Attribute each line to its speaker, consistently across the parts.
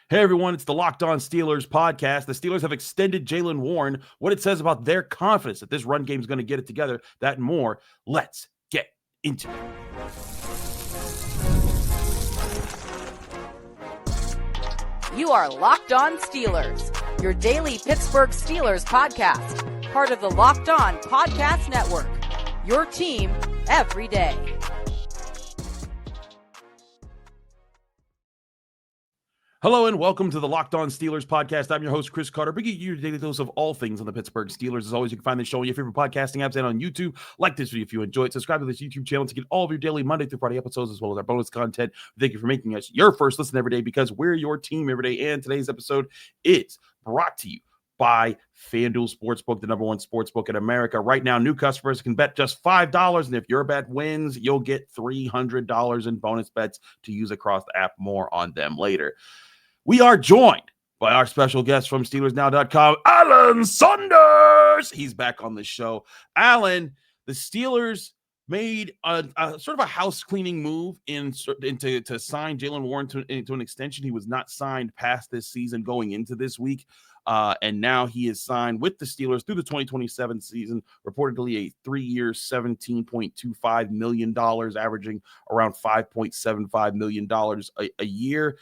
Speaker 1: Hey, everyone, it's the Locked On Steelers podcast. The Steelers have extended Jaylen Warren. What it says about their confidence that this run game is going to get it together, that and more. Let's get into it.
Speaker 2: You are Locked On Steelers, your daily Pittsburgh Steelers podcast, part of the Locked On Podcast Network, your team every day.
Speaker 1: Hello and welcome to the Locked On Steelers podcast. I'm your host, Chris Carter, bringing you your daily dose of all things on the Pittsburgh Steelers. As always, you can find this show on your favorite podcasting apps and on YouTube. Like this video if you enjoy it. Subscribe to this YouTube channel to get all of your daily Monday through Friday episodes as well as our bonus content. Thank you for making us your first listen every day because we're your team every day. And today's episode is brought to you by FanDuel Sportsbook, the number one sportsbook in America. Right now, new customers can bet just $5, and if your bet wins, you'll get $300 in bonus bets to use across the app. More on them later. We are joined by our special guest from SteelersNow.com, Alan Saunders. He's back on the show. Alan, the Steelers made a sort of a house cleaning move to sign Jaylen Warren into an extension. He was not signed past this season going into this week. And now he is signed with the Steelers through the 2027 season, reportedly a 3-year, $17.25 million, averaging around $5.75 million a year.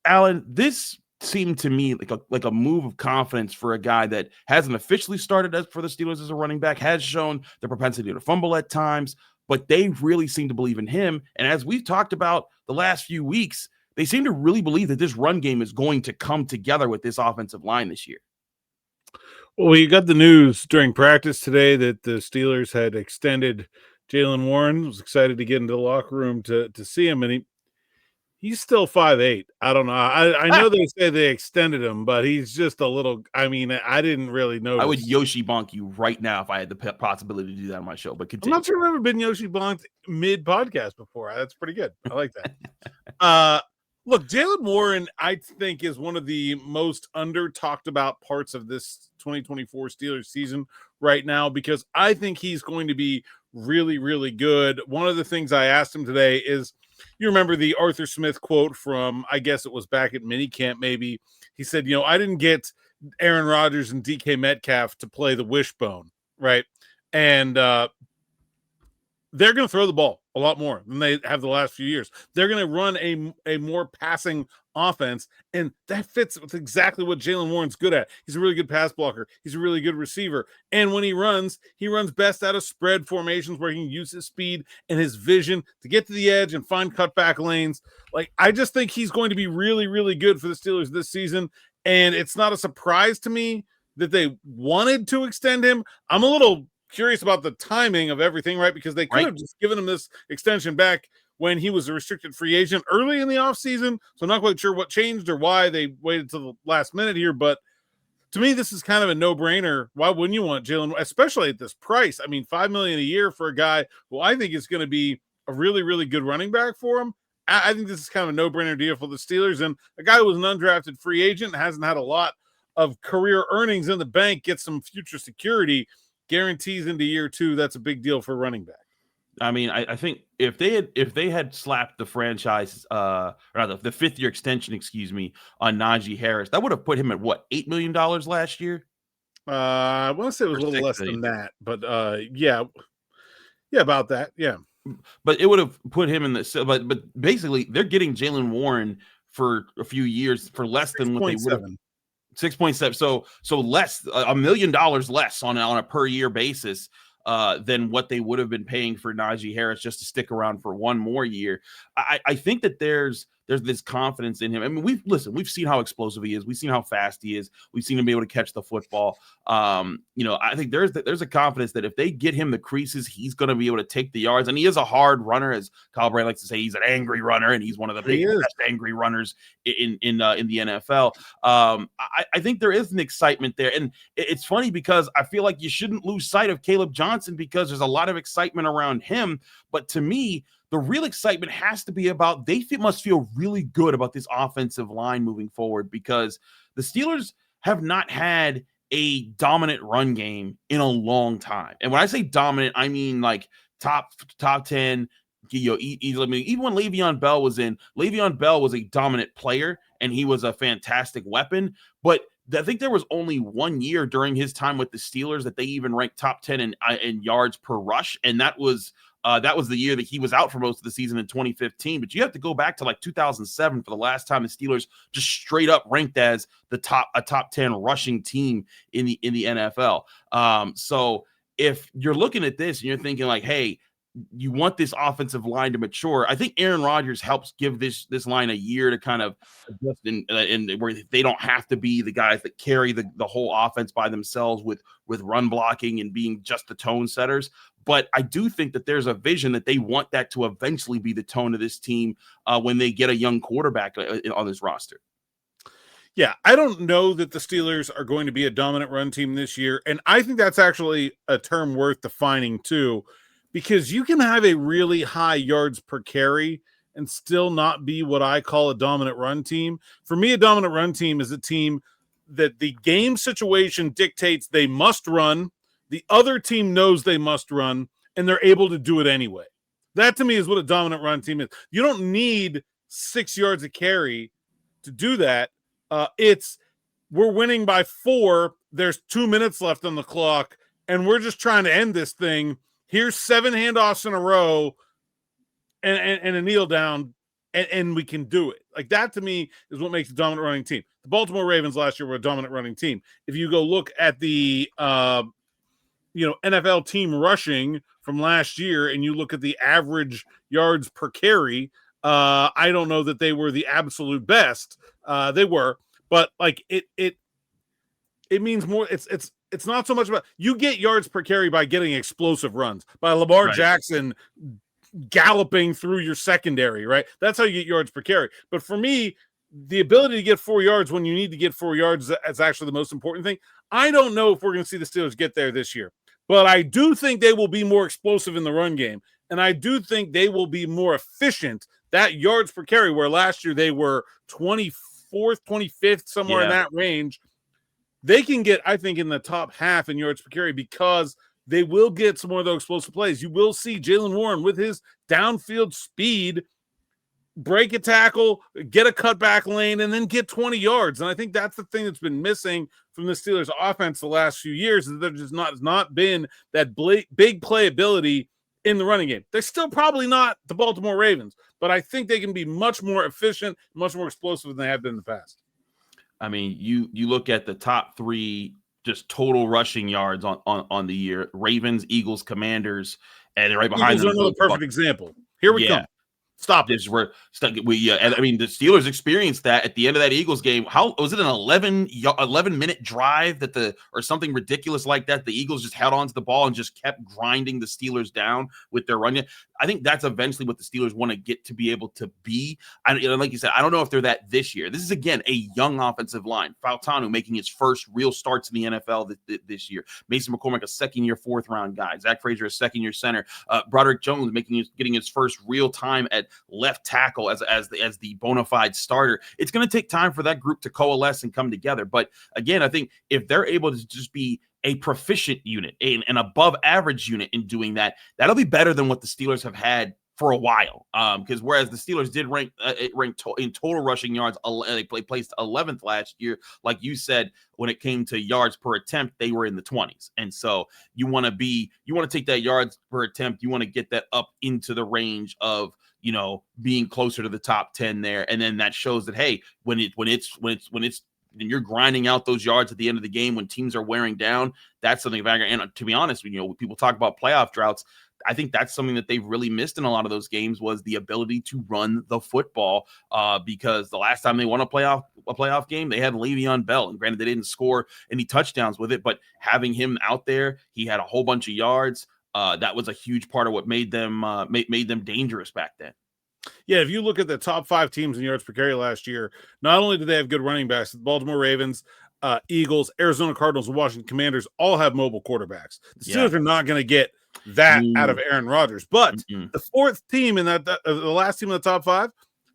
Speaker 1: Alan, this seemed to me like a move of confidence for a guy that hasn't officially started for the Steelers as a running back, has shown the propensity to fumble at times, but they really seem to believe in him. And as we've talked about the last few weeks, they seem to really believe that this run game is going to come together with this offensive line this year.
Speaker 3: Well, we got the news during practice today that the Steelers had extended Jaylen Warren. Was excited to get into the locker room to see him, and he's still 5'8". I don't know. I know they say they extended him, but he's just a little – I mean, I didn't really know.
Speaker 1: I would Yoshi bonk you right now if I had the possibility to do that on my show, but continue.
Speaker 3: I'm not sure I've ever been Yoshi bonked mid-podcast before. That's pretty good. I like that. Look, Jaylen Warren, I think, is one of the most under-talked-about parts of this 2024 Steelers season right now because I think he's going to be really, really good. One of the things I asked him today is – you remember the Arthur Smith quote from, I guess it was back at minicamp maybe. He said, I didn't get Aaron Rodgers and DK Metcalf to play the wishbone, right? And they're going to throw the ball a lot more than they have the last few years. They're going to run a more passing offense, and that fits with exactly what Jaylen Warren's good at. He's a really good pass blocker. He's a really good receiver. And when he runs best out of spread formations where he can use his speed and his vision to get to the edge and find cutback lanes. Like, I just think he's going to be really, really good for the Steelers this season, and it's not a surprise to me that they wanted to extend him. I'm a little curious about the timing of everything, right? Because they could have just given him this extension back when he was a restricted free agent early in the offseason. So I'm not quite sure what changed or why they waited till the last minute here. But to me, this is kind of a no-brainer. Why wouldn't you want Jaylen, especially at this price? I mean, $5 million a year for a guy who I think is going to be a really, really good running back for him. I think this is kind of a no-brainer deal for the Steelers. And a guy who was an undrafted free agent, hasn't had a lot of career earnings in the bank, gets some future security, guarantees into year 2. That's a big deal for running back.
Speaker 1: I mean, I think if they had slapped the franchise, or rather the 5th-year extension, on Najee Harris, that would have put him at what, $8 million last year?
Speaker 3: I want to say it was a little less than that, but yeah, about that, yeah.
Speaker 1: But it would have put him in the. But basically, they're getting Jaylen Warren for a few years for less than what they would have. 6.7. So less, $1 million less on a per year basis than what they would have been paying for Najee Harris just to stick around for one more year. I think that there's this confidence in him. I mean, we've seen how explosive he is. We've seen how fast he is. We've seen him be able to catch the football. I think there's a confidence that if they get him the creases, he's going to be able to take the yards. And he is a hard runner, as Kyle Brand likes to say. He's an angry runner, and he's one of the best angry runners in the NFL. I think there is an excitement there, and it's funny because I feel like you shouldn't lose sight of Caleb Johnson because there's a lot of excitement around him. But to me, the real excitement has to be about they must feel really good about this offensive line moving forward because the Steelers have not had a dominant run game in a long time. And when I say dominant, I mean like top 10, I mean, even when Le'Veon Bell was in, Le'Veon Bell was a dominant player and he was a fantastic weapon. But I think there was only 1 year during his time with the Steelers that they even ranked top 10 in yards per rush, and that was the year that he was out for most of the season in 2015. But you have to go back to like 2007 for the last time the Steelers just straight up ranked as a top 10 rushing team in the NFL. So if you're looking at this and you're thinking like, hey, you want this offensive line to mature, I think Aaron Rodgers helps give this line a year to kind of adjust and where they don't have to be the guys that carry the whole offense by themselves with run blocking and being just the tone setters. But I do think that there's a vision that they want that to eventually be the tone of this team when they get a young quarterback on this roster.
Speaker 3: Yeah, I don't know that the Steelers are going to be a dominant run team this year. And I think that's actually a term worth defining too, because you can have a really high yards per carry and still not be what I call a dominant run team. For me, a dominant run team is a team that the game situation dictates they must run, the other team knows they must run, and they're able to do it anyway. That to me is what a dominant run team is. You don't need 6 yards a carry to do that. We're winning by 4. There's 2 minutes left on the clock, and we're just trying to end this thing. Here's 7 handoffs in a row and a kneel down, and we can do it. Like that to me is what makes a dominant running team. The Baltimore Ravens last year were a dominant running team. If you go look at the NFL team rushing from last year and you look at the average yards per carry, I don't know that they were the absolute best. They were, but like it means more. It's not so much about you get yards per carry by getting explosive runs, by Lamar Jackson galloping through your secondary, right? That's how you get yards per carry. But for me, the ability to get 4 yards when you need to get 4 yards is actually the most important thing. I don't know if we're going to see the Steelers get there this year, but I do think they will be more explosive in the run game. And I do think they will be more efficient. That yards per carry, where last year they were 24th, 25th, somewhere in that range, they can get, I think, in the top half in yards per carry because they will get some more of those explosive plays. You will see Jaylen Warren with his downfield speed break a tackle, get a cutback lane, and then get 20 yards. And I think that's the thing that's been missing from the Steelers offense the last few years, is there just has not been that big playability in the running game. They're still probably not the Baltimore Ravens, but I think they can be much more efficient, much more explosive than they have been in the past.
Speaker 1: I mean, you look at the top 3 just total rushing yards on the year: Ravens, Eagles, Commanders, and right behind them.
Speaker 3: Eagles are another perfect example. Here we come. Stop this.
Speaker 1: We're stuck. I mean, the Steelers experienced that at the end of that Eagles game. How was it? An 11-minute drive or something ridiculous like that. The Eagles just held on to the ball and just kept grinding the Steelers down with their run. I think that's eventually what the Steelers want to get to be able to be. Like you said, I don't know if they're that this year. This is, again, a young offensive line. Fautanu making his first real starts in the NFL this year. Mason McCormick, a second-year, 4th-round guy. Zach Frazier, a second-year center. Broderick Jones getting his first real time at left tackle as the bona fide starter. It's going to take time for that group to coalesce and come together. But again, I think if they're able to just be a proficient unit, an above average unit in doing that, that'll be better than what the Steelers have had for a while. Because whereas the Steelers did rank in total rushing yards, they placed 11th last year. Like you said, when it came to yards per attempt, they were in the 20s. And so you want to take that yards per attempt. You want to get that up into the range of, being closer to the top 10 there. And then that shows that, hey, when and you're grinding out those yards at the end of the game when teams are wearing down, that's something. And to be honest, when people talk about playoff droughts, I think that's something that they've really missed in a lot of those games, was the ability to run the football. Because the last time they won a playoff game, they had Le'Veon Bell, and granted they didn't score any touchdowns with it, but having him out there, he had a whole bunch of yards. That was a huge part of what made them dangerous back then.
Speaker 3: Yeah, if you look at the top 5 teams in yards per carry last year, not only do they have good running backs, the Baltimore Ravens, Eagles, Arizona Cardinals, and Washington Commanders all have mobile quarterbacks. The Steelers are not going to get that out of Aaron Rodgers. But the 4th team in the last team in the top 5,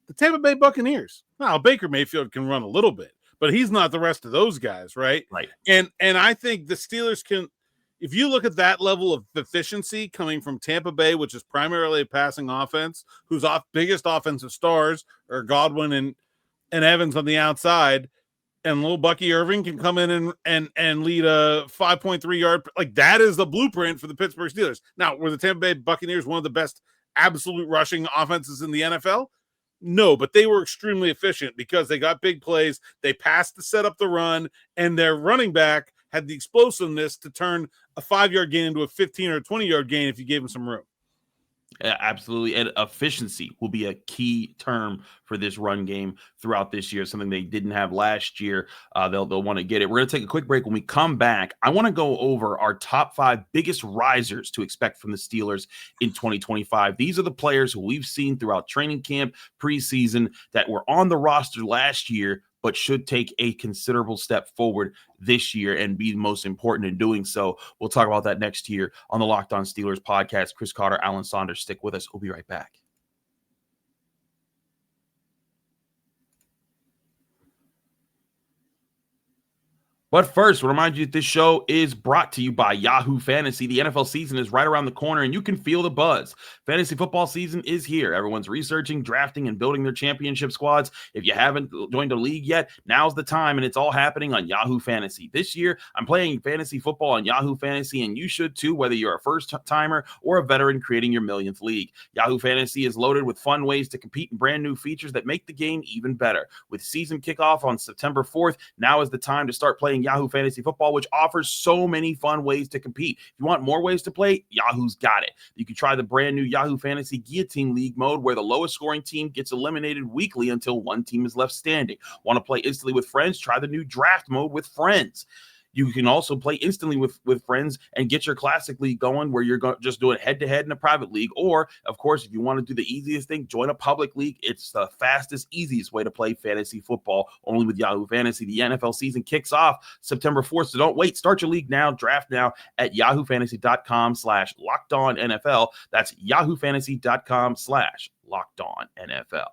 Speaker 3: the Tampa Bay Buccaneers. Now, Baker Mayfield can run a little bit, but he's not the rest of those guys, right?
Speaker 1: Right.
Speaker 3: And I think the Steelers can if you look at that level of efficiency coming from Tampa Bay, which is primarily a passing offense, whose biggest offensive stars are Godwin and Evans on the outside, and little Bucky Irving can come in and lead a 5.3 yard. Like, that is the blueprint for the Pittsburgh Steelers. Now, were the Tampa Bay Buccaneers one of the best absolute rushing offenses in the NFL? No, but they were extremely efficient because they got big plays. They passed to set up the run, and their running back had the explosiveness to turn a 5-yard gain into a 15 or 20-yard gain if you gave him some room.
Speaker 1: Absolutely. And efficiency will be a key term for this run game throughout this year, something they didn't have last year. They'll want to get it. We're going to take a quick break. When we come back, I want to go over our top 5 biggest risers to expect from the Steelers in 2025. These are the players who we've seen throughout training camp, preseason, that were on the roster last year, but should take a considerable step forward this year and be the most important in doing so. We'll talk about that next year on the Locked On Steelers podcast. Chris Carter, Alan Saunders, stick with us. We'll be right back. But first, we'll remind you that this show is brought to you by Yahoo Fantasy. The NFL season is right around the corner, and you can feel the buzz. Fantasy football season is here. Everyone's researching, drafting, and building their championship squads. If you haven't joined a league yet, now's the time, and it's all happening on Yahoo Fantasy. This year, I'm playing fantasy football on Yahoo Fantasy, and you should too, whether you're a first-timer or a veteran creating your millionth league. Yahoo Fantasy is loaded with fun ways to compete and brand new features that make the game even better. With season kickoff on September 4th, now is the time to start playing Yahoo Fantasy Football, which offers so many fun ways to compete. If you want more ways to play, Yahoo's got it. You can try the brand new Yahoo Fantasy Guillotine League mode, where the lowest scoring team gets eliminated weekly until one team is left standing. Want to play instantly with friends? Try the new Draft mode with friends. You can also play instantly with friends and get your classic league going, where you're just doing head-to-head in a private league. Or, of course, if you want to do the easiest thing, join a public league. It's the fastest, easiest way to play fantasy football, only with Yahoo Fantasy. The NFL season kicks off September 4th, so don't wait. Start your league now, draft now at yahoofantasy.com/LockedOnNFL. That's yahoofantasy.com/LockedOnNFL.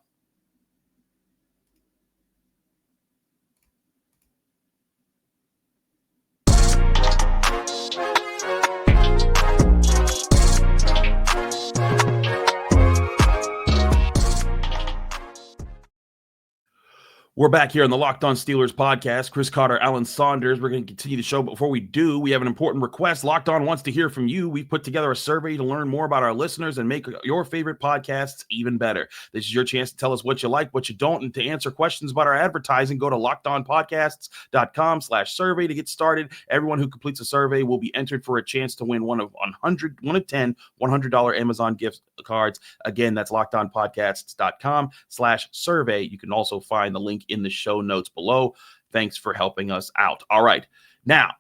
Speaker 1: We're back here on the Locked On Steelers podcast. Chris Carter, Alan Saunders. We're going to continue the show, but before we do, we have an important request. Locked On wants to hear from you. We've put together a survey to learn more about our listeners and make your favorite podcasts even better. This is your chance to tell us what you like, what you don't, and to answer questions about our advertising. Go to lockedonpodcasts.com/survey to get started. Everyone who completes a survey will be entered for a chance to win one of 10 $100 Amazon gift cards. Again, that's lockedonpodcasts.com/survey. You can also find the link in the show notes below. Thanks for helping us out. All right. Now,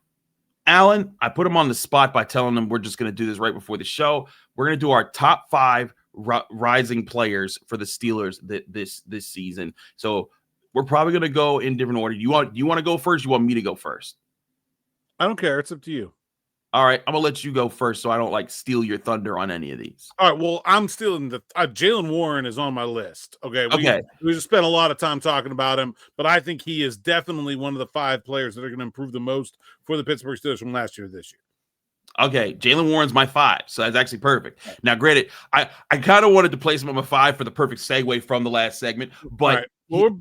Speaker 1: Alan, I put him on the spot by telling him we're just going to do this right before the show. We're going to do our top 5 rising players for the Steelers this season. So we're probably going to go in different order. You want to go first? You want me to go first?
Speaker 3: I don't care. It's up to you.
Speaker 1: All right, I'm going to let you go first so I don't steal your thunder on any of these.
Speaker 3: All right, well, I'm stealing the Jaylen Warren is on my list. Okay. We just spent a lot of time talking about him, but I think he is definitely one of the 5 players that are going to improve the most for the Pittsburgh Steelers from last year to this year.
Speaker 1: Okay, Jaylen Warren's my 5, so that's actually perfect. Now, granted, I kind of wanted to place him on my 5 for the perfect segue from the last segment, but
Speaker 3: right. Well,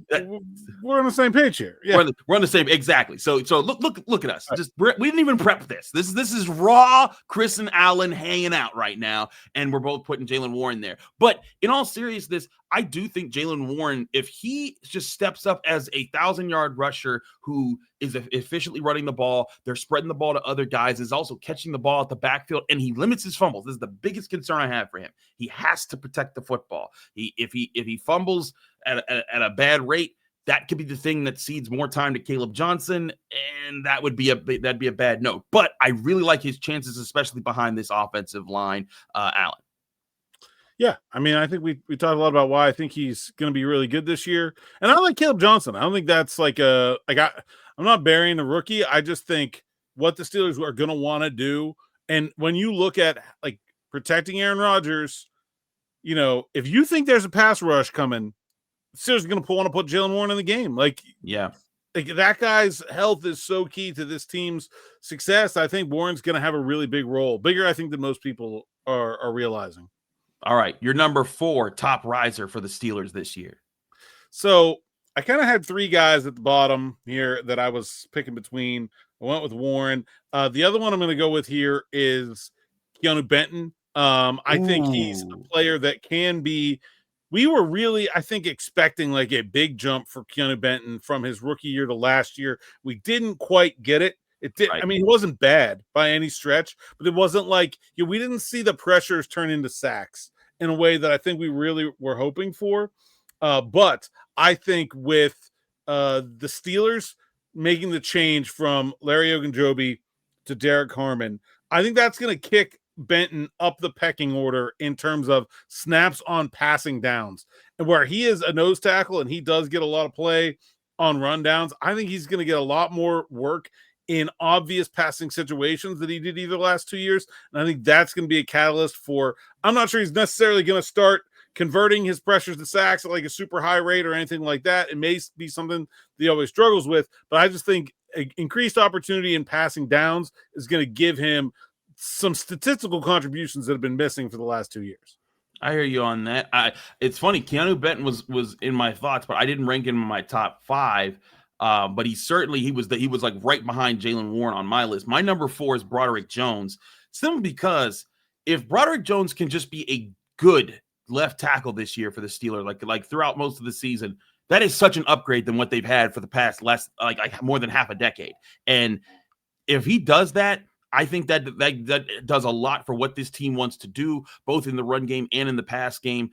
Speaker 3: we're on the same page here. Yeah,
Speaker 1: we're on the same exactly. So look at us. Just we didn't even prep this. This is raw. Chris and Alan hanging out right now, and we're both putting Jaylen Warren there. But in all seriousness, I do think Jaylen Warren, if he just steps up as a 1,000-yard rusher who is efficiently running the ball, they're spreading the ball to other guys, is also catching the ball at the backfield, and he limits his fumbles. This is the biggest concern I have for him. He has to protect the football. If he fumbles at a bad rate, that could be the thing that cedes more time to Caleb Johnson, and that'd be a bad note. But I really like his chances, especially behind this offensive line, Alan.
Speaker 3: Yeah, I mean, I think we talked a lot about why I think he's going to be really good this year, and I like Caleb Johnson. I don't think that's I'm not burying the rookie. I just think what the Steelers are going to want to do, and when you look at protecting Aaron Rodgers, if you think there's a pass rush coming, Steelers are going to want to put Jaylen Warren in the game.
Speaker 1: Yeah.
Speaker 3: Like, that guy's health is so key to this team's success. I think Warren's going to have a really big role, bigger, I think, than most people are realizing.
Speaker 1: All right, your number 4 top riser for the Steelers this year.
Speaker 3: So I kind of had 3 guys at the bottom here that I was picking between. I went with Warren. The other one I'm going to go with here is Keanu Benton. I think he's a player that can be. We were really, I think, expecting like a big jump for Keanu Benton from his rookie year to last year. We didn't quite get it. It did. Right. I mean, he wasn't bad by any stretch, but it wasn't like we didn't see the pressures turn into sacks in a way that I think we really were hoping for. But I think with the Steelers making the change from Larry Ogunjobi to Derek Harmon, I think that's going to kick Benton up the pecking order in terms of snaps on passing downs. And where he is a nose tackle and he does get a lot of play on rundowns, I think he's going to get a lot more work in obvious passing situations that he did either last 2 years. And I think that's going to be a catalyst for, I'm not sure he's necessarily going to start converting his pressures to sacks at like a super high rate or anything like that. It may be something that he always struggles with, but I just think increased opportunity in passing downs is going to give him some statistical contributions that have been missing for the last 2 years.
Speaker 1: I hear you on that. It's funny. Keanu Benton was in my thoughts, but I didn't rank him in my top 5. But he was like right behind Jaylen Warren on my list. My number 4 is Broderick Jones, simply because if Broderick Jones can just be a good left tackle this year for the Steelers, like throughout most of the season, that is such an upgrade than what they've had for the past more than half a decade. And if he does that, I think that does a lot for what this team wants to do, both in the run game and in the pass game.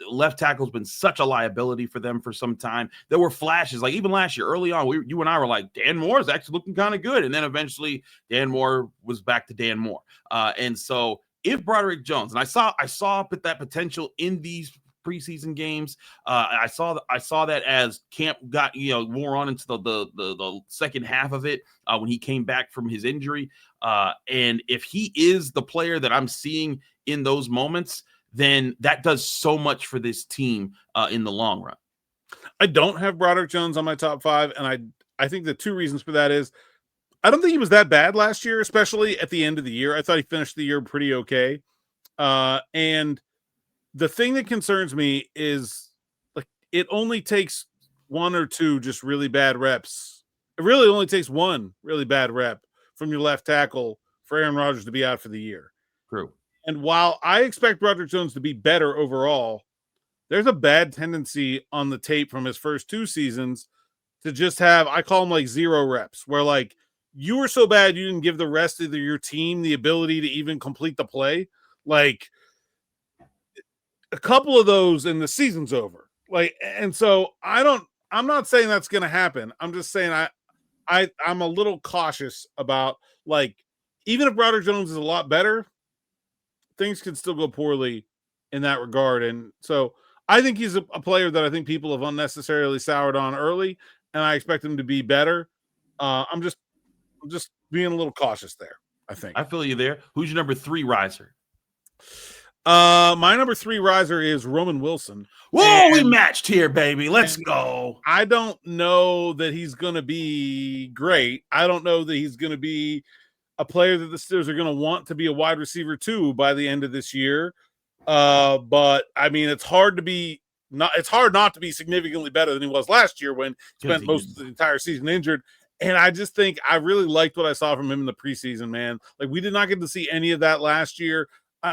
Speaker 1: Left tackle's been such a liability for them for some time. There were flashes, like even last year, early on, you and I were like, Dan Moore is actually looking kind of good. And then eventually Dan Moore was back to Dan Moore. And so if Broderick Jones, and I saw that potential in these preseason games. I saw that as camp got wore on into the second half of it when he came back from his injury. And if he is the player that I'm seeing in those moments, then that does so much for this team in the long run.
Speaker 3: I don't have Broderick Jones on my top 5, and I think the 2 reasons for that is I don't think he was that bad last year, especially at the end of the year. I thought he finished the year pretty okay. And the thing that concerns me is like it only takes 1 or 2 just really bad reps. It really only takes 1 really bad rep from your left tackle for Aaron Rodgers to be out for the year.
Speaker 1: True.
Speaker 3: And while I expect Broderick Jones to be better overall, there's a bad tendency on the tape from his first 2 seasons to just have, I call them like 0 reps, where like you were so bad you didn't give the rest of your team the ability to even complete the play. Like a couple of those and the season's over. Like, and so I'm not saying that's going to happen. I'm just saying I'm a little cautious about, like, even if Broderick Jones is a lot better, things can still go poorly in that regard. And so I think he's a player that I think people have unnecessarily soured on early, and I expect him to be better. I'm just being a little cautious there, I think.
Speaker 1: I feel you there. Who's your number 3 riser?
Speaker 3: My number 3 riser is Roman Wilson.
Speaker 1: Whoa, we matched here, baby. Let's go.
Speaker 3: I don't know that he's going to be great. I don't know that he's going to be a player that the Steelers are going to want to be a wide receiver too by the end of this year. But I mean, it's hard not to be significantly better than he was last year when he spent most of the entire season injured. And I just think I really liked what I saw from him in the preseason, man. Like, we did not get to see any of that last year.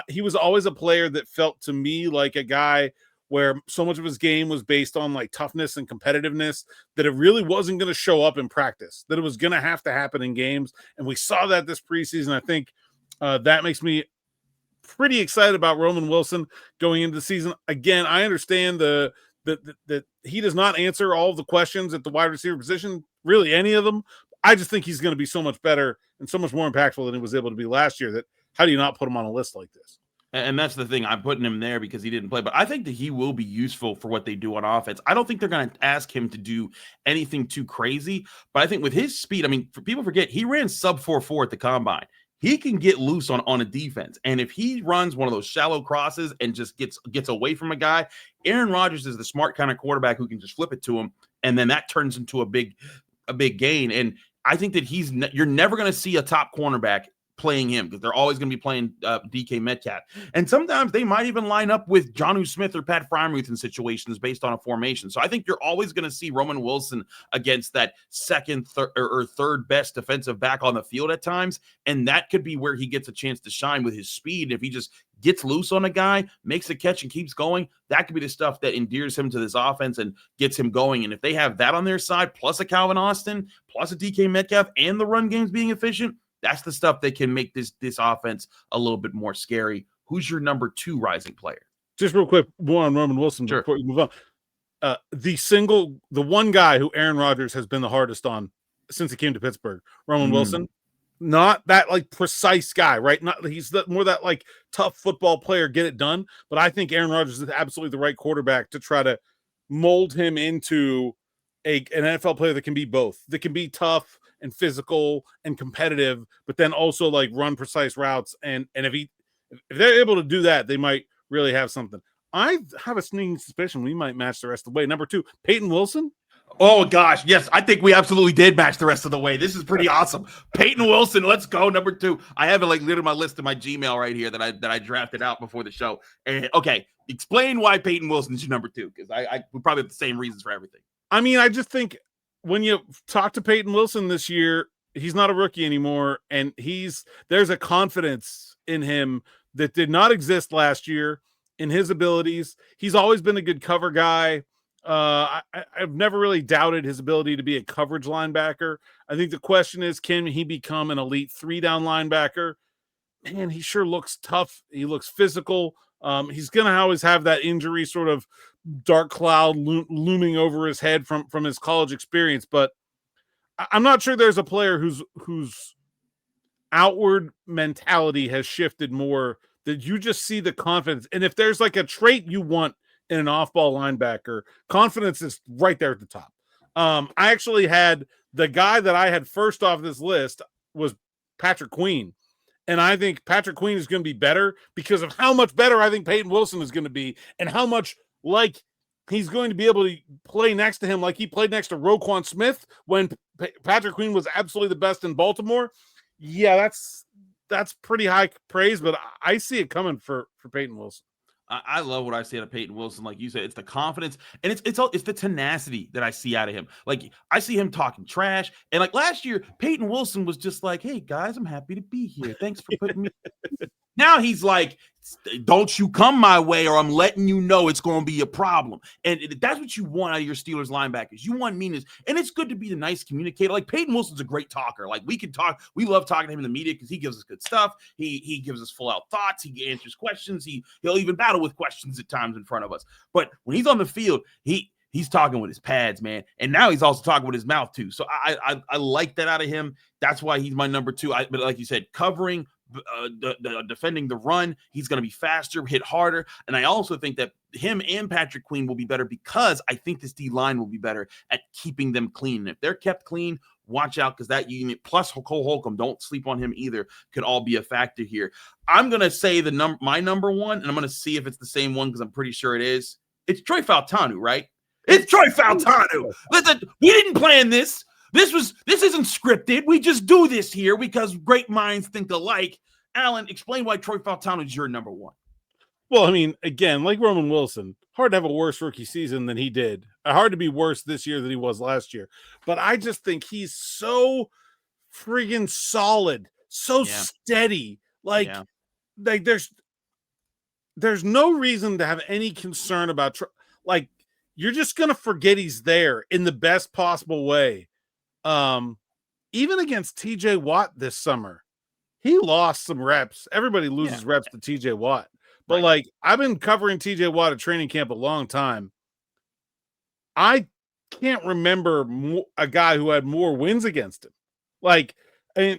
Speaker 3: He was always a player that felt to me like a guy where so much of his game was based on like toughness and competitiveness that it really wasn't going to show up in practice, that it was going to have to happen in games. And we saw that this preseason. I think that makes me pretty excited about Roman Wilson going into the season. Again, I understand that he does not answer all of the questions at the wide receiver position, really any of them. I just think he's going to be so much better and so much more impactful than he was able to be last year. That how do you not put him on a list like this?
Speaker 1: And that's the thing. I'm putting him there because he didn't play. But I think that he will be useful for what they do on offense. I don't think they're going to ask him to do anything too crazy. But I think with his speed, I mean, people forget, he ran sub 4.4 at the combine. He can get loose on a defense. And if he runs one of those shallow crosses and just gets away from a guy, Aaron Rodgers is the smart kind of quarterback who can just flip it to him. And then that turns into a big a big gain. And I think that you're never going to see a top cornerback playing him because they're always going to be playing DK Metcalf. And sometimes they might even line up with Jonnu Smith or Pat Freiermuth in situations based on a formation. So I think you're always going to see Roman Wilson against that second or third best defensive back on the field at times. And that could be where he gets a chance to shine with his speed. If he just gets loose on a guy, makes a catch and keeps going, that could be the stuff that endears him to this offense and gets him going. And if they have that on their side, plus a Calvin Austin, plus a DK Metcalf, and the run game's being efficient, that's the stuff that can make this offense a little bit more scary. Who's your number 2 rising player?
Speaker 3: Just real quick, more on Roman Wilson before you move on. The one guy who Aaron Rodgers has been the hardest on since he came to Pittsburgh, Roman Wilson. Not that like precise guy, right? He's more that like tough football player, get it done. But I think Aaron Rodgers is absolutely the right quarterback to try to mold him into an NFL player that can be both. That can be tough and physical and competitive, but then also like run precise routes. And if they're able to do that, they might really have something. I have a sneaking suspicion we might match the rest of the way. Number 2, Payton Wilson.
Speaker 1: Oh gosh, yes, I think we absolutely did match the rest of the way. This is pretty awesome. Payton Wilson, let's go. Number 2. I have it like literally my list in my Gmail right here that I drafted out before the show. And okay, explain why Payton Wilson is your number 2, because we probably have the same reasons for everything.
Speaker 3: I mean, I just think when you talk to Payton Wilson this year, he's not a rookie anymore, and there's a confidence in him that did not exist last year in his abilities. He's always been a good cover guy. I've never really doubted his ability to be a coverage linebacker. I think the question is, can he become an elite 3-down linebacker? Man, he sure looks tough. He looks physical. He's going to always have that injury sort of dark cloud looming over his head from his college experience, but I'm not sure there's a player whose outward mentality has shifted more, that you just see the confidence. And if there's like a trait you want in an off-ball linebacker, confidence is right there at the top. I actually had the guy that I had first off this list was Patrick Queen. And I think Patrick Queen is going to be better because of how much better I think Payton Wilson is going to be, and how much like he's going to be able to play next to him like he played next to Roquan Smith when Patrick Queen was absolutely the best in Baltimore. Yeah, that's pretty high praise, but I see it coming for Payton Wilson.
Speaker 1: I love what I see out of Payton Wilson. Like you said, it's the confidence and it's the tenacity that I see out of him. Like I see him talking trash. And like last year, Payton Wilson was just like, "Hey guys, I'm happy to be here. Thanks for putting me." Now he's like, "Don't you come my way or I'm letting you know it's going to be a problem." And that's what you want out of your Steelers linebackers. You want meanness. And it's good to be the nice communicator. Like Payton Wilson's a great talker. Like we can talk. We love talking to him in the media because he gives us good stuff. He gives us full out thoughts. He answers questions. He'll even battle with questions at times in front of us. But when he's on the field, he's talking with his pads, man. And now he's also talking with his mouth too. So I like that out of him. That's why he's my number 2. But like you said, covering, defending the run, he's going to be faster, hit harder. And I also think that him and Patrick Queen will be better because I think this D-line will be better at keeping them clean. And if they're kept clean, watch out, because that unit plus Cole Holcomb, don't sleep on him either, could all be a factor here. I'm going to say my number 1, and I'm going to see if it's the same one because I'm pretty sure it is. It's Troy Fautanu, right? It's Troy Fautanu. Listen, we didn't plan this. This isn't scripted. We just do this here because great minds think alike. Alan, explain why Troy Fautanu is your number 1.
Speaker 3: Well, I mean, again, like Roman Wilson, hard to have a worse rookie season than he did. Hard to be worse this year than he was last year. But I just think he's so friggin' solid, so steady. Like there's no reason to have any concern about like you're just gonna forget he's there in the best possible way. Even against TJ Watt this summer, he lost some reps. Everybody loses reps to TJ Watt. But like I've been covering TJ Watt at training camp a long time. I can't remember a guy who had more wins against him. Like Troy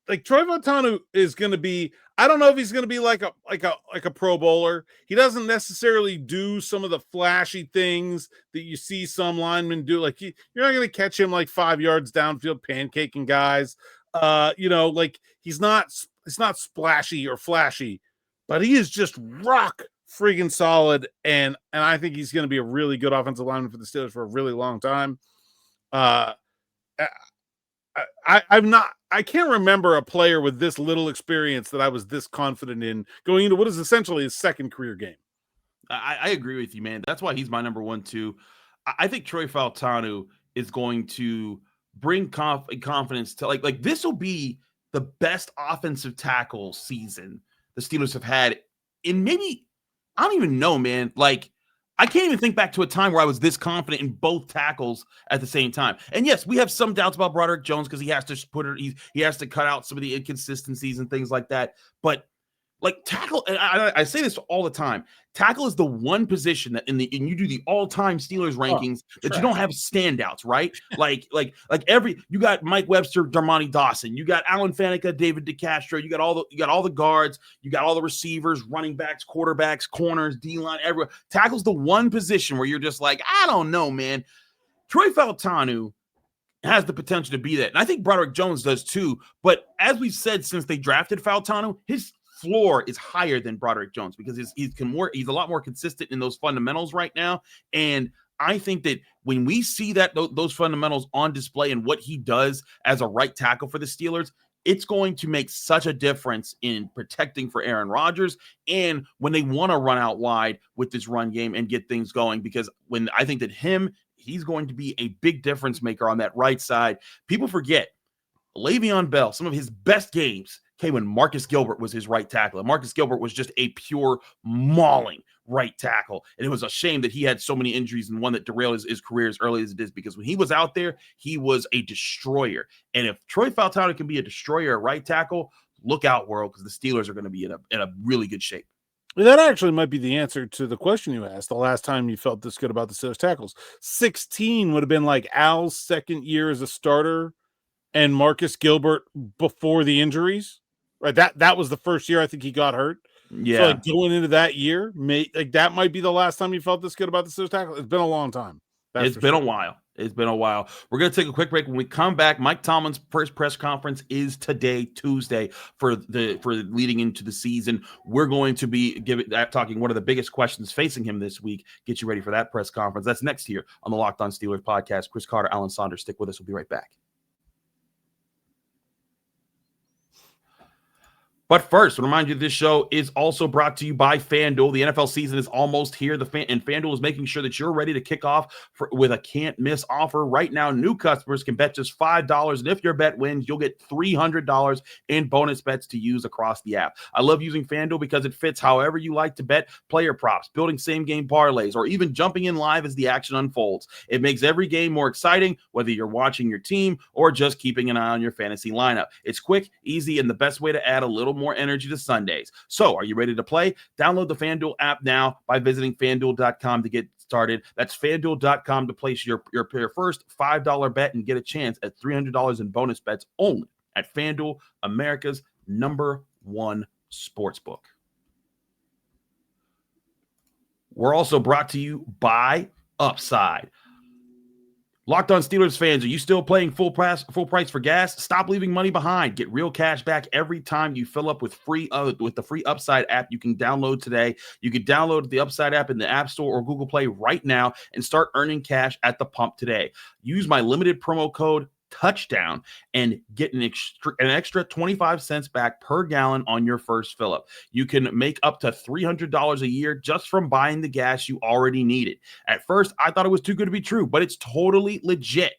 Speaker 3: Fautanu is going to be. I don't know if he's going to be like a Pro Bowler. He doesn't necessarily do some of the flashy things that you see some linemen do. Like you're not going to catch him like 5 yards downfield pancaking guys. Like he's not splashy or flashy, but he is just rock friggin' solid. And I think he's going to be a really good offensive lineman for the Steelers for a really long time. I can't remember a player with this little experience that I was this confident in going into what is essentially his second career game.
Speaker 1: I agree with you, man. That's why he's my number one, too. I think Troy Fautanu is going to bring confidence to like this will be the best offensive tackle season the Steelers have had in maybe, I don't even know, man. Like, I can't even think back to a time where I was this confident in both tackles at the same time. And yes, we have some doubts about Broderick Jones because he has to he has to cut out some of the inconsistencies and things like that. But like tackle, and I say this all the time. Tackle is the one position that and you do the all-time Steelers rankings that you don't have standouts, right? like you got Mike Webster, Darmonte Dawson, you got Alan Faneca, David DeCastro, you got all the guards, you got all the receivers, running backs, quarterbacks, corners, D-line, everywhere. Tackle's the one position where you're just like, I don't know, man. Troy Fautanu has the potential to be that. And I think Broderick Jones does too. But as we've said since they drafted Fautanu, his floor is higher than Broderick Jones because he's a lot more consistent in those fundamentals right now. And I think that when we see that those fundamentals on display and what he does as a right tackle for the Steelers, it's going to make such a difference in protecting for Aaron Rodgers and when they want to run out wide with this run game and get things going. Because when I think that he's going to be a big difference maker on that right side. People forget Le'Veon Bell, some of his best games came when Marcus Gilbert was his right tackle. And Marcus Gilbert was just a pure mauling right tackle. And it was a shame that he had so many injuries and one that derailed his career as early as it is, because when he was out there, he was a destroyer. And if Troy Fautanu can be a destroyer at right tackle, look out, world, because the Steelers are going to be in a really good shape.
Speaker 3: That actually might be the answer to the question you asked. The last time you felt this good about the Steelers tackles, 16 would have been like Al's second year as a starter and Marcus Gilbert before the injuries. Right, that was the first year I think he got hurt.
Speaker 1: Yeah,
Speaker 3: so like going into that year, that might be the last time you felt this good about the Steelers tackle. It's been a long time.
Speaker 1: It's been a while. It's been a while. We're going to take a quick break. When we come back, Mike Tomlin's first press conference is today, Tuesday, for leading into the season. We're going to be talking one of the biggest questions facing him this week. Get you ready for that press conference. That's next here on the Locked On Steelers podcast. Chris Carter, Alan Saunders, stick with us. We'll be right back. But first, I remind you this show is also brought to you by FanDuel. The NFL season is almost here, and FanDuel is making sure that you're ready to kick off with a can't-miss offer. Right now, new customers can bet just $5, and if your bet wins, you'll get $300 in bonus bets to use across the app. I love using FanDuel because it fits however you like to bet player props, building same-game parlays, or even jumping in live as the action unfolds. It makes every game more exciting, whether you're watching your team or just keeping an eye on your fantasy lineup. It's quick, easy, and the best way to add a little more energy to Sundays. So, are you ready to play? Download the FanDuel app now by visiting FanDuel.com to get started. That's FanDuel.com to place your first $5 bet and get a chance at $300 in bonus bets only at FanDuel, America's #1 sportsbook. We're also brought to you by Upside. Locked On Steelers fans, are you still paying full price for gas? Stop leaving money behind. Get real cash back every time you fill up with the free Upside app you can download today. You can download the Upside app in the App Store or Google Play right now and start earning cash at the pump today. Use my limited promo code touchdown and get an extra 25 cents back per gallon on your first fill up. You can make up to $300 a year just from buying the gas you already needed. At first, I thought it was too good to be true, but it's totally legit.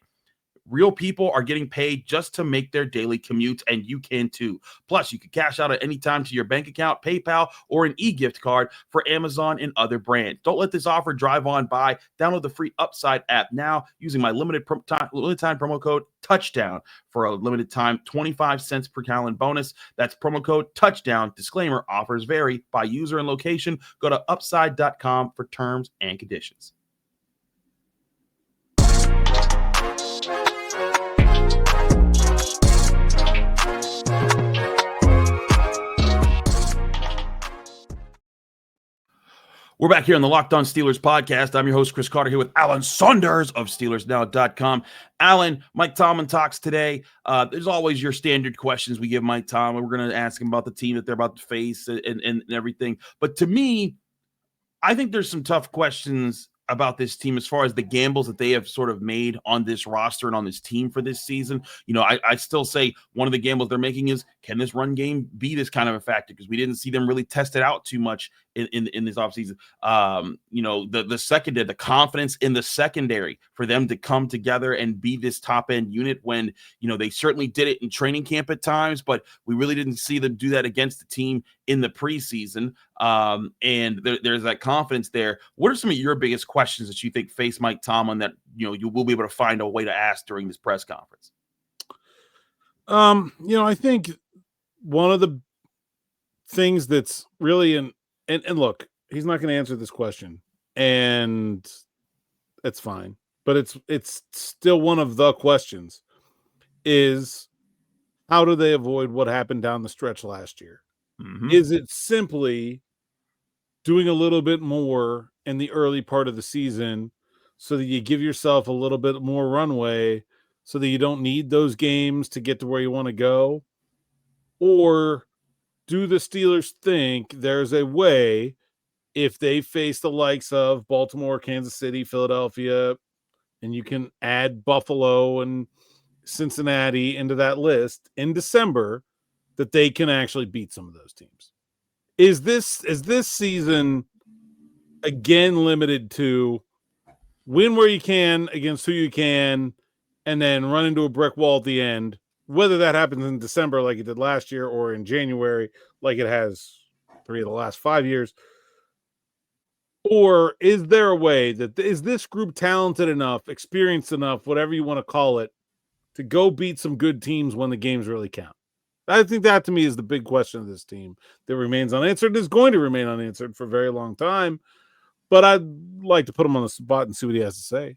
Speaker 1: Real people are getting paid just to make their daily commutes, and you can too. Plus, you can cash out at any time to your bank account, PayPal, or an e-gift card for Amazon and other brands. Don't let this offer drive on by. Download the free Upside app now using my limited time promo code TOUCHDOWN for a limited time 25 cents per gallon bonus. That's promo code TOUCHDOWN. Disclaimer, offers vary by user and location. Go to upside.com for terms and conditions. We're back here on the Locked On Steelers podcast. I'm your host, Chris Carter, here with Alan Saunders of SteelersNow.com. Alan, Mike Tomlin talks today. There's always your standard questions we give Mike Tomlin. We're going to ask him about the team that they're about to face and everything. But to me, I think there's some tough questions about this team as far as the gambles that they have sort of made on this roster and on this team for this season. I still say one of the gambles they're making is, can this run game be this kind of a factor? Because we didn't see them really test it out too much in this offseason. The secondary, the confidence in the secondary for them to come together and be this top end unit when, they certainly did it in training camp at times, but we really didn't see them do that against the team in the preseason. And there's that confidence there. What are some of your biggest questions that you think face Mike Tomlin that, you will be able to find a way to ask during this press conference?
Speaker 3: I think one of the things that's really and look, he's not going to answer this question, and that's fine, but it's still one of the questions is, how do they avoid what happened down the stretch last year?
Speaker 1: Mm-hmm.
Speaker 3: Is it simply doing a little bit more in the early part of the season so that you give yourself a little bit more runway so that you don't need those games to get to where you want to go? Or do the Steelers think there's a way, if they face the likes of Baltimore, Kansas City, Philadelphia, and you can add Buffalo and Cincinnati into that list in December, that they can actually beat some of those teams? Is this season again limited to win where you can against who you can and then run into a brick wall at the end, whether that happens in December like it did last year or in January like it has 3 of the last 5 years? Or is there a way that is this group talented enough, experienced enough, whatever you want to call it, to go beat some good teams when the games really count? I think that, to me, is the big question of this team that remains unanswered. Is going to remain unanswered for a very long time. But I'd like to put him on the spot and see what he has to say.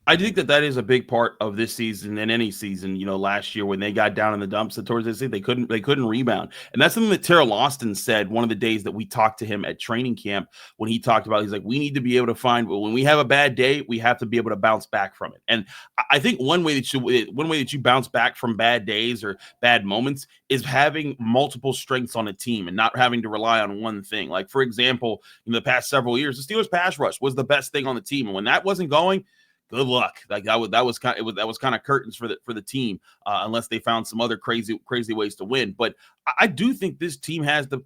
Speaker 1: I think that is a big part of this season and any season. Last year when they got down in the dumps towards this season, they couldn't rebound. And that's something that Terrell Austin said one of the days that we talked to him at training camp, when he talked about, he's like, we need to be able to find, when we have a bad day, we have to be able to bounce back from it. And I think one way that you bounce back from bad days or bad moments is having multiple strengths on a team and not having to rely on one thing. Like, for example, in the past several years, the Steelers pass rush was the best thing on the team. And when that wasn't going, good luck. Like that was kind of curtains for the team, unless they found some other crazy ways to win. But I do think this team has the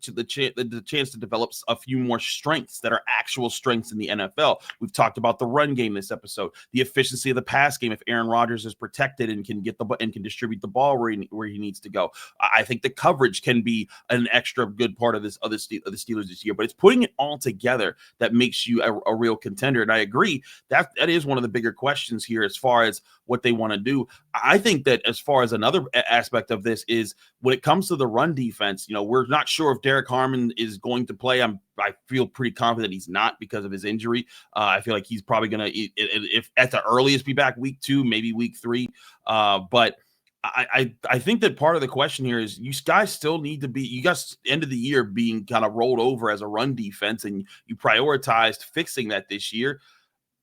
Speaker 1: chance to develop a few more strengths that are actual strengths in the NFL. We've talked about the run game this episode, the efficiency of the pass game if Aaron Rodgers is protected and can get and can distribute the ball where he needs to go. I think the coverage can be an extra good part of the Steelers this year. But it's putting it all together that makes you a real contender. And I agree that is one of the bigger questions here as far as what they want to do. I think that as far as another aspect of this is when it comes to the run defense, we're not sure if Derek Harmon is going to play. I feel pretty confident he's not because of his injury. I feel like he's probably going to, if at the earliest, be back week 2, maybe week 3. But I think that part of the question here is you guys still need to be, you guys end of the year being kind of rolled over as a run defense, and you prioritized fixing that this year.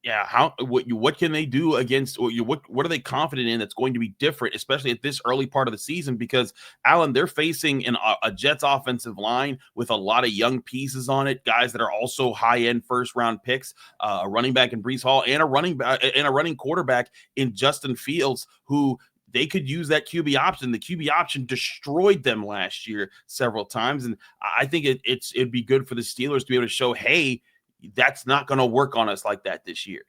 Speaker 1: Yeah, what can they do against, or what are they confident in that's going to be different, especially at this early part of the season? Because, Alan, they're facing a Jets offensive line with a lot of young pieces on it, guys that are also high-end first-round picks, a running back in Breece Hall, and a running quarterback in Justin Fields, who they could use that QB option. The QB option destroyed them last year several times, and I think it'd be good for the Steelers to be able to show, hey, that's not going to work on us like that this year.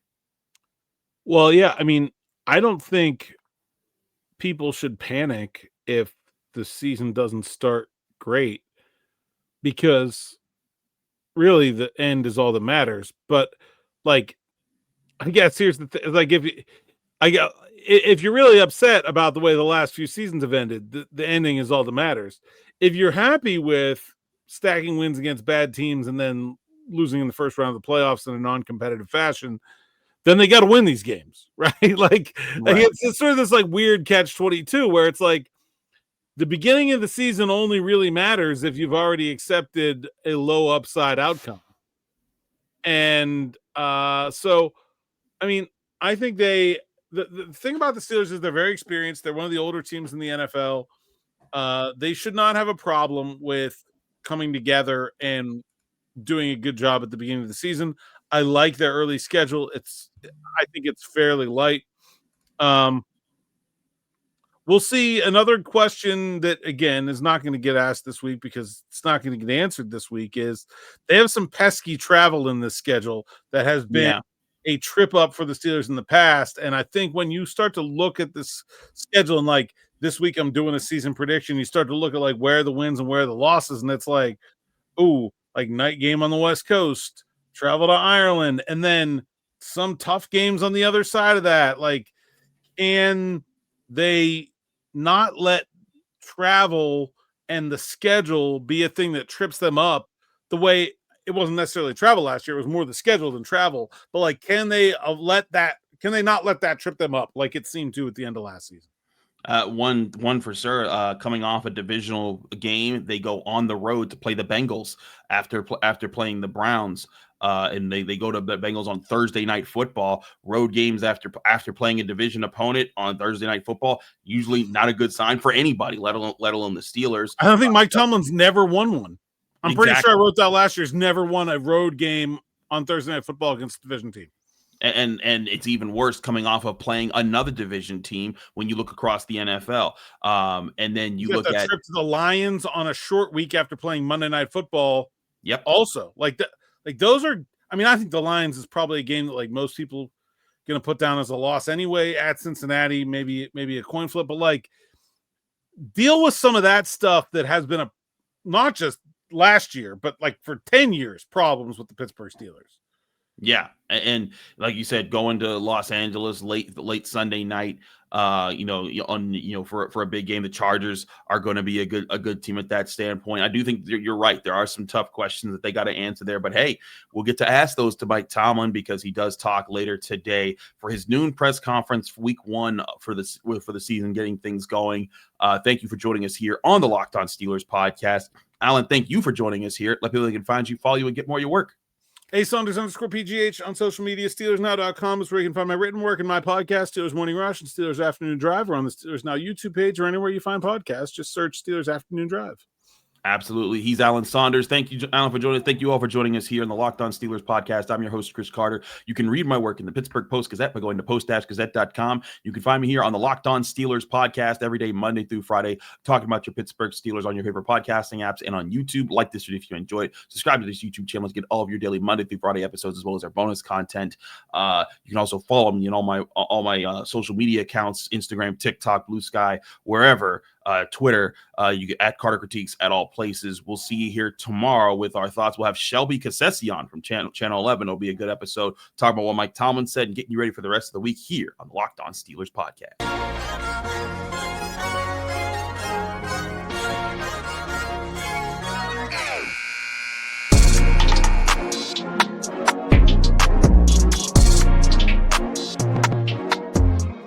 Speaker 3: Well, yeah, I mean, I don't think people should panic if the season doesn't start great, because really the end is all that matters. But like, I guess here's the thing: like, if you're really upset about the way the last few seasons have ended, the ending is all that matters. If you're happy with stacking wins against bad teams and then losing in the first round of the playoffs in a non-competitive fashion, then they got to win these games, right? Like it's sort of this like weird catch-22 where it's like the beginning of the season only really matters if you've already accepted a low upside outcome. And so, I mean, I think the thing about the Steelers is they're very experienced. They're one of the older teams in the NFL. They should not have a problem with coming together and doing a good job at the beginning of the season. I like their early schedule. I think it's fairly light. We'll see. Another question that, again, is not going to get asked this week because it's not going to get answered this week is they have some pesky travel in this schedule that has been a trip up for the Steelers in the past. And I think when you start to look at this schedule and like this week I'm doing a season prediction, you start to look at like where the wins and where the losses. And it's like, ooh, like night game on the West Coast, travel to Ireland, and then some tough games on the other side of that. Like, can they not let travel and the schedule be a thing that trips them up the way it wasn't necessarily travel last year? It was more the schedule than travel. But like, can they not let that trip them up like it seemed to at the end of last season?
Speaker 1: One for sure. Coming off a divisional game, they go on the road to play the Bengals after playing the Browns. And they go to the Bengals on Thursday Night Football. Road games after playing a division opponent on Thursday Night Football, usually not a good sign for anybody, let alone the Steelers.
Speaker 3: I don't think Mike Tomlin's never won one. I'm pretty sure I wrote that last year's never won a road game on Thursday Night Football against a division team.
Speaker 1: And it's even worse coming off of playing another division team when you look across the NFL. And then you look at
Speaker 3: trip to the Lions on a short week after playing Monday Night Football.
Speaker 1: Yep.
Speaker 3: Also, like those are. I mean, I think the Lions is probably a game that like most people going to put down as a loss anyway. At Cincinnati, maybe a coin flip, but like deal with some of that stuff that has been not just last year, but like for 10 years problems with the Pittsburgh Steelers.
Speaker 1: Yeah, and like you said, going to Los Angeles late Sunday night, for a big game, the Chargers are going to be a good team at that standpoint. I do think you're right. There are some tough questions that they got to answer there, but hey, we'll get to ask those to Mike Tomlin because he does talk later today for his noon press conference, week 1 for the season, getting things going. Thank you for joining us here on the Locked On Steelers podcast, Alan. Thank you for joining us here. Let people can find you, follow you, and get more of your work.
Speaker 3: Saunders_PGH on social media. SteelersNow.com is where you can find my written work and my podcast, Steelers Morning Rush and Steelers Afternoon Drive, or on the Steelers Now YouTube page or anywhere you find podcasts. Just search Steelers Afternoon Drive.
Speaker 1: Absolutely. He's Alan Saunders. Thank you, Alan, for joining us. Thank you all for joining us here on the Locked On Steelers podcast. I'm your host, Chris Carter. You can read my work in the Pittsburgh Post-Gazette by going to post-gazette.com. You can find me here on the Locked On Steelers podcast every day, Monday through Friday, talking about your Pittsburgh Steelers on your favorite podcasting apps and on YouTube. Like this video if you enjoy it. Subscribe to this YouTube channel to get all of your daily Monday through Friday episodes as well as our bonus content. You can also follow me on all my social media accounts, Instagram, TikTok, Blue Sky, wherever. Twitter, you get at Carter Critiques at all places. We'll see you here tomorrow with our thoughts. We'll have Shelby Cassesi on from Channel 11. It'll be a good episode talking about what Mike Tomlin said and getting you ready for the rest of the week here on the Locked On Steelers podcast.